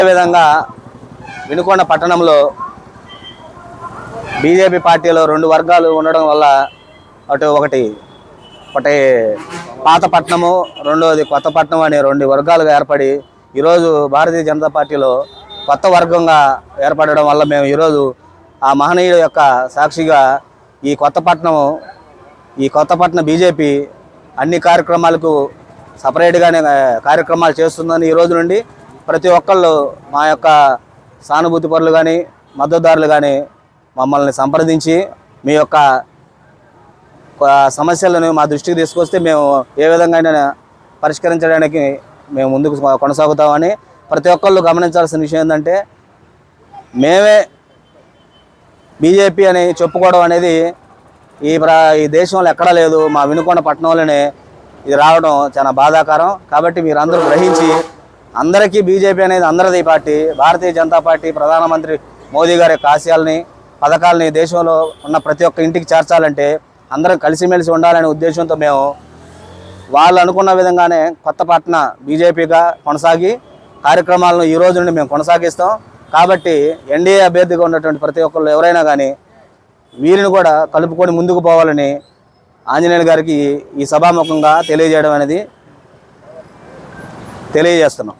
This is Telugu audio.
విధంగా వినుకొండ పట్టణంలో బీజేపీ పార్టీలో రెండు వర్గాలు ఉండడం వల్ల ఒకటి పాత పట్టణము, రెండోది కొత్త పట్టణం అనే రెండు వర్గాలుగా ఏర్పడి ఈరోజు భారతీయ జనతా పార్టీలో కొత్త వర్గంగా ఏర్పడడం వల్ల మేము ఈరోజు ఆ మహనీయుల యొక్క సాక్షిగా ఈ కొత్త పట్టణ బీజేపీ అన్ని కార్యక్రమాలకు సపరేట్గానే కార్యక్రమాలు చేస్తుందని ఈ రోజు నుండి ప్రతి ఒక్కళ్ళు మా యొక్క సానుభూతి పరులు కానీ మద్దతుదారులు కానీ మమ్మల్ని సంప్రదించి మీ యొక్క సమస్యలను మా దృష్టికి తీసుకొస్తే మేము ఏ విధంగా పరిష్కరించడానికి మేము ముందుకు కొనసాగుతామని ప్రతి ఒక్కళ్ళు గమనించాల్సిన విషయం ఏంటంటే, మేమే బీజేపీ అని చెప్పుకోవడం అనేది ఈ దేశంలో ఎక్కడా లేదు, మా వినుకొండ పట్టణంలోనే ఇది రావడం చాలా బాధాకరం. కాబట్టి మీరందరూ గ్రహించి అందరికీ బీజేపీ అనేది అందరిది పార్టీ. భారతీయ జనతా పార్టీ ప్రధానమంత్రి మోదీ గారి ఆశయాల్ని పథకాలని దేశంలో ఉన్న ప్రతి ఒక్క ఇంటికి చేర్చాలంటే అందరం కలిసిమెలిసి ఉండాలనే ఉద్దేశంతో మేము వాళ్ళు అనుకున్న విధంగానే కొత్త పట్టణ బీజేపీగా కొనసాగి కార్యక్రమాలను ఈ రోజు నుండి మేము కొనసాగిస్తాం. కాబట్టి ఎన్డీఏ అభ్యర్థిగా ఉన్నటువంటి ప్రతి ఒక్కళ్ళు ఎవరైనా కానీ వీరిని కూడా కలుపుకొని ముందుకు పోవాలని ఆంజనేయులు గారికి ఈ సభాముఖంగా తెలియజేయడం అనేది తెలియజేస్తున్నాం.